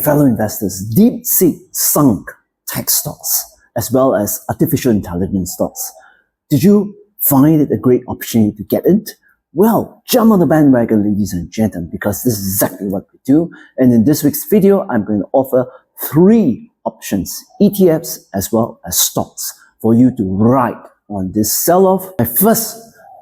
Fellow investors, Deepseek sunk tech stocks as well as artificial intelligence stocks. Did you find it a great opportunity to get in? Well, jump on the bandwagon, ladies and gentlemen, because this is exactly what we do. And in this week's video, I'm going to offer 3 options, ETFs as well as stocks, for you to ride on this sell-off. My first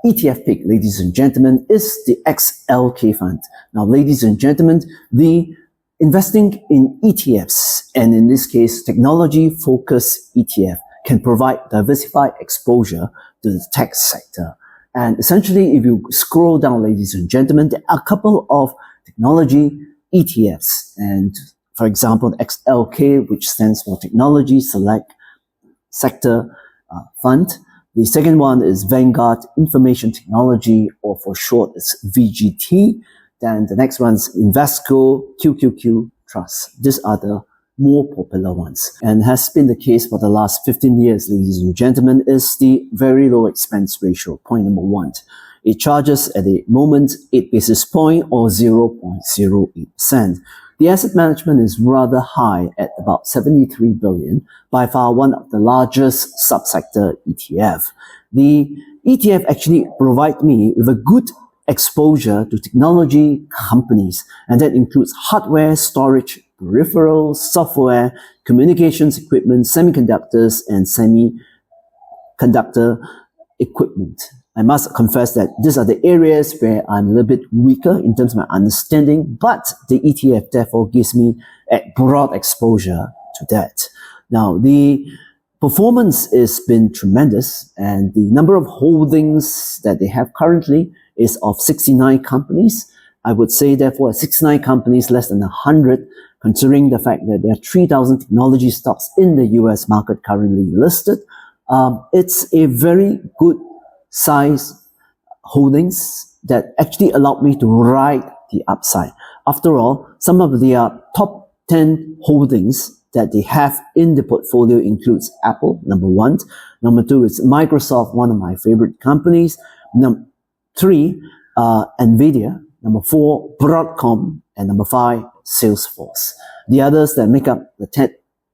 ETF pick, ladies and gentlemen, is the XLK fund. Now, ladies and gentlemen, the investing in ETFs, and in this case, technology-focused ETF, can provide diversified exposure to the tech sector. And essentially, if you scroll down, ladies and gentlemen, there are a couple of technology ETFs. And for example, the XLK, which stands for Technology Select Sector Fund. The second one is Vanguard Information Technology, or for short, it's VGT. Then the next one's Invesco QQQ Trust. These are the more popular ones. And has been the case for the last 15 years, ladies and gentlemen, is the very low expense ratio, point number 1. It charges at the moment 8 basis points or 0.08%. The asset management is rather high at about 73 billion, by far one of the largest subsector ETF. The ETF actually provides me with a good exposure to technology companies, and that includes hardware, storage, peripherals, software, communications equipment, semiconductors, and semiconductor equipment. I must confess that these are the areas where I'm a little bit weaker in terms of my understanding, but the ETF therefore gives me a broad exposure to that. Now, the performance has been tremendous, and the number of holdings that they have currently is of 69 companies. I would say, therefore, 69 companies, less than 100, considering the fact that there are 3,000 technology stocks in the US market currently listed. It's a very good size holdings that actually allowed me to ride the upside. After all, some of their top 10 holdings that they have in the portfolio includes Apple, number 1. Number 2 is Microsoft, one of my favorite companies. Number 3, Nvidia. Number 4, Broadcom. And number 5, Salesforce. The others that make up the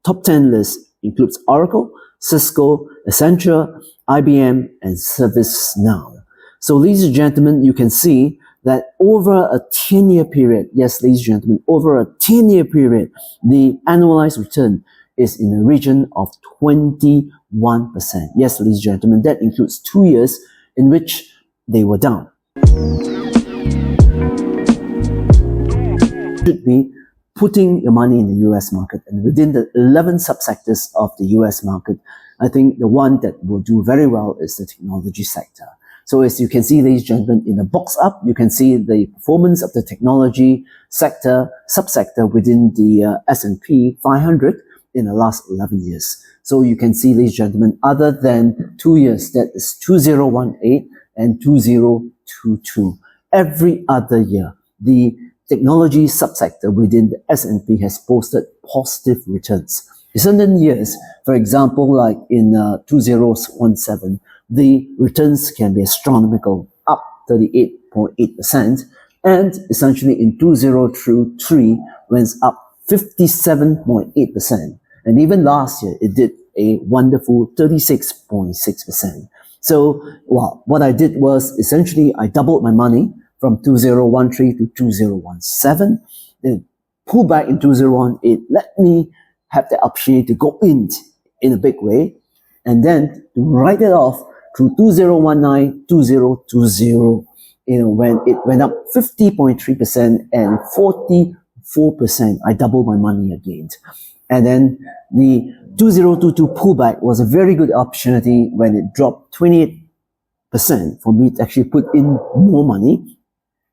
top 10 list includes Oracle, Cisco, Accenture, IBM, and ServiceNow. So, ladies and gentlemen, you can see that over a 10-year period, yes, ladies and gentlemen, over a 10-year period, the annualized return is in the region of 21%. Yes, ladies and gentlemen, that includes 2 years in which they were down. Should be putting your money in the US market, and within the 11 subsectors of the US market, I think the one that will do very well is the technology sector. So as you can see, ladies and gentlemen, in the box up, you can see the performance of the technology sector, subsector within the S&P 500 in the last 11 years. So you can see, ladies and gentlemen, other than 2 years, that is 2018 and 2022, every other year, the technology subsector within the S&P has posted positive returns. In certain years, for example, like in 2017, the returns can be astronomical, up 38.8%, and essentially in 2023 went up 57.8%, and even last year it did a wonderful 36.6%. So, well, what I did was essentially I doubled my money from 2013 to 2017, then pull back in 2018, let me have the opportunity to go in a big way, and then to write it off through 2019, 2020, when it went up 50.3% and 44%, I doubled my money again. And then the 2022 pullback was a very good opportunity when it dropped 28% for me to actually put in more money,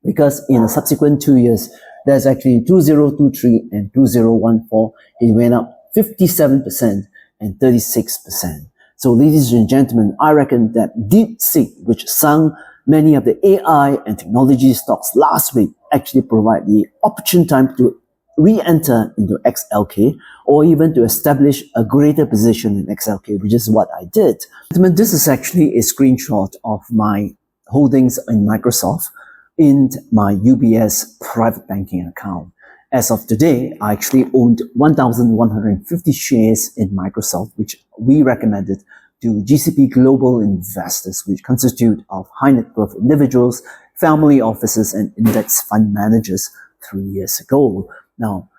because in the subsequent 2 years, there's actually 2023 and 2014, it went up 57% and 36%. So ladies and gentlemen, I reckon that Deepseek, which sung many of the AI and technology stocks last week, actually provide the opportune time to re-enter into XLK, or even to establish a greater position in XLK, which is what I did. This is actually a screenshot of my holdings in Microsoft in my UBS private banking account. as of today, I actually owned 1,150 shares in Microsoft, which we recommended to GCP global investors, which constitute of high net worth individuals, family offices, and index fund managers 3 years ago. Now,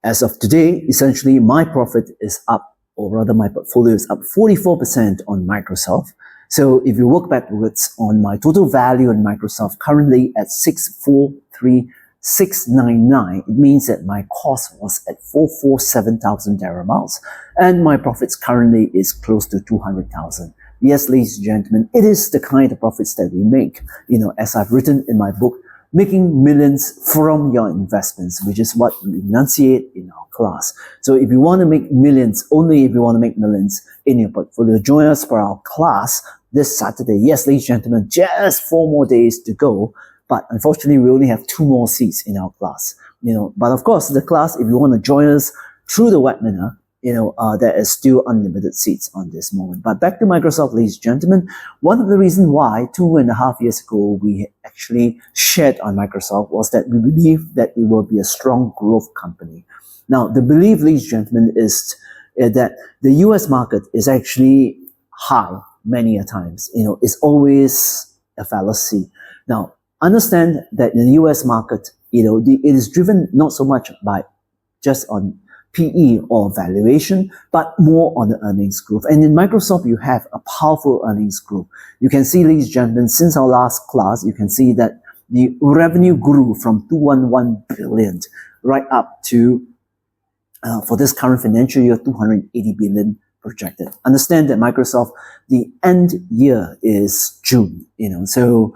as of today, essentially my profit is up, or rather my portfolio is up 44% on Microsoft. So if you work backwards on my total value in Microsoft, currently at 643,699, it means that my cost was at 447,000 thereabouts, and my profits currently is close to 200,000. Yes, ladies and gentlemen, it is the kind of profits that we make. As I've written in my book, making millions from your investments, which is what we enunciate in our class. So if you want to make millions, only if you want to make millions in your portfolio, join us for our class this Saturday. Yes, ladies and gentlemen, just 4 more days to go. But unfortunately, we only have 2 more seats in our class. But of course, the class, if you want to join us through the webinar, there is still unlimited seats on this moment. But back to Microsoft, ladies and gentlemen, one of the reasons why 2.5 years ago we actually shared on Microsoft was that we believe that it will be a strong growth company. Now, the belief, ladies and gentlemen, is that the US market is actually high many a times. It's always a fallacy. Now, understand that in the US market, it is driven not so much by just on PE or valuation, but more on the earnings growth. And in Microsoft, you have a powerful earnings growth. You can see, ladies and gentlemen, since our last class, you can see that the revenue grew from 211 billion right up to, for this current financial year, 280 billion projected. Understand that Microsoft, the end year is June, so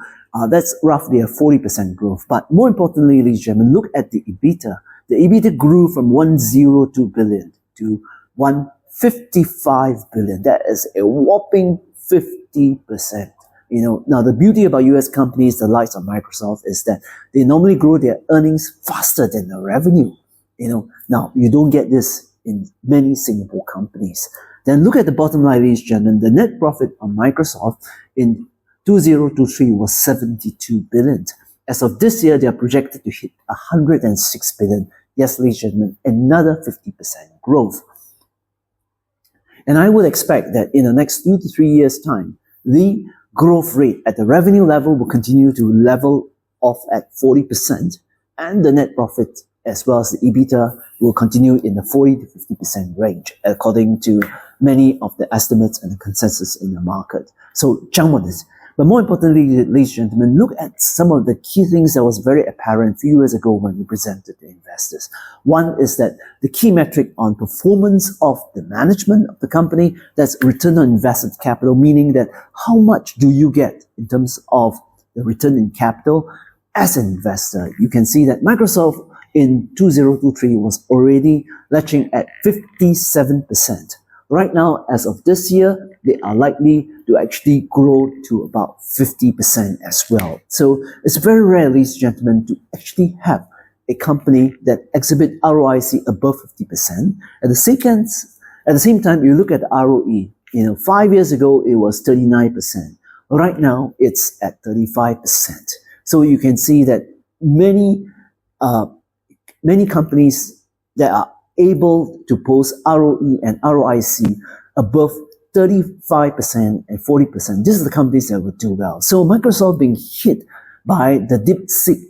that's roughly a 40% growth. But more importantly, ladies and gentlemen, look at the EBITDA. The EBITDA grew from 102 billion to 155 billion. That is a whopping 50%. Now the beauty about US companies, the likes of Microsoft, is that they normally grow their earnings faster than the revenue. Now you don't get this in many Singapore companies. Then look at the bottom line, ladies and gentlemen. The net profit on Microsoft in 2023 was 72 billion. As of this year, they are projected to hit 106 billion. Yes, ladies and gentlemen, another 50% growth. And I would expect that in the next 2 to 3 years' time, the growth rate at the revenue level will continue to level off at 40%, and the net profit as well as the EBITDA will continue in the 40 to 50% range, according to many of the estimates and the consensus in the market. So jump on this. But more importantly, ladies and gentlemen, look at some of the key things that was very apparent a few years ago when we presented to investors. One is that the key metric on performance of the management of the company, that's return on invested capital, meaning that how much do you get in terms of the return in capital as an investor. You can see that Microsoft in 2023 was already latching at 57%. Right now, as of this year, they are likely to actually grow to about 50% as well. So it's very rare, ladies and gentlemen, to actually have a company that exhibit ROIC above 50%. At the same time, you look at the ROE. 5 years ago, it was 39%. Right now, it's at 35%. So you can see that many companies that are able to post ROE and ROIC above 35% and 40%. These are the companies that will do well. So Microsoft being hit by the Deepseek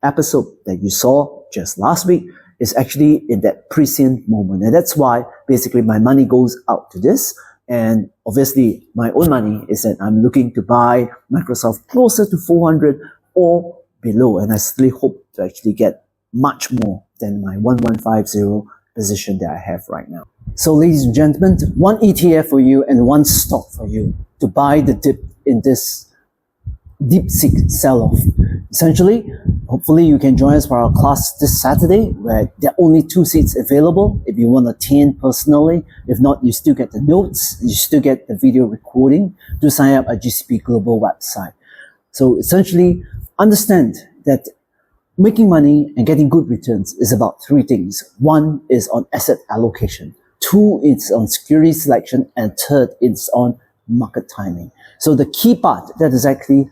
episode that you saw just last week is actually in that prescient moment. And that's why basically my money goes out to this. And obviously my own money is that I'm looking to buy Microsoft closer to 400 or below. And I still hope to actually get much more than my 1150 position that I have right now. So ladies and gentlemen, one ETF for you and one stock for you to buy the dip in this Deepseek sell-off. Essentially, hopefully you can join us for our class this Saturday, where there are only 2 seats available if you want to attend personally. If not, you still get the notes, you still get the video recording to sign up at GCP Global website. So essentially, understand that making money and getting good returns is about 3 things. 1 is on asset allocation. 2 is on security selection. And 3rd is on market timing. So the key part, that is actually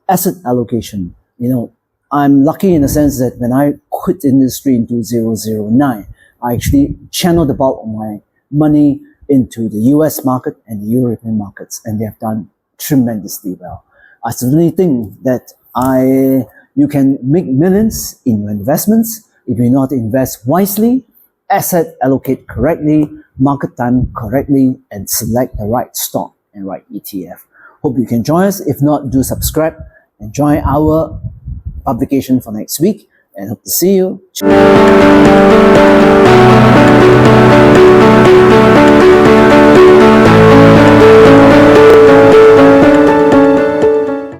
asset allocation. I'm lucky in the sense that when I quit the industry in 2009, I actually channeled the bulk of my money into the US market and the European markets, and they have done tremendously well. I certainly think that you can make millions in your investments if you know how to invest wisely, asset allocate correctly, market time correctly, and select the right stock and right ETF. Hope you can join us. If not, do subscribe and join our publication for next week, and hope to see you.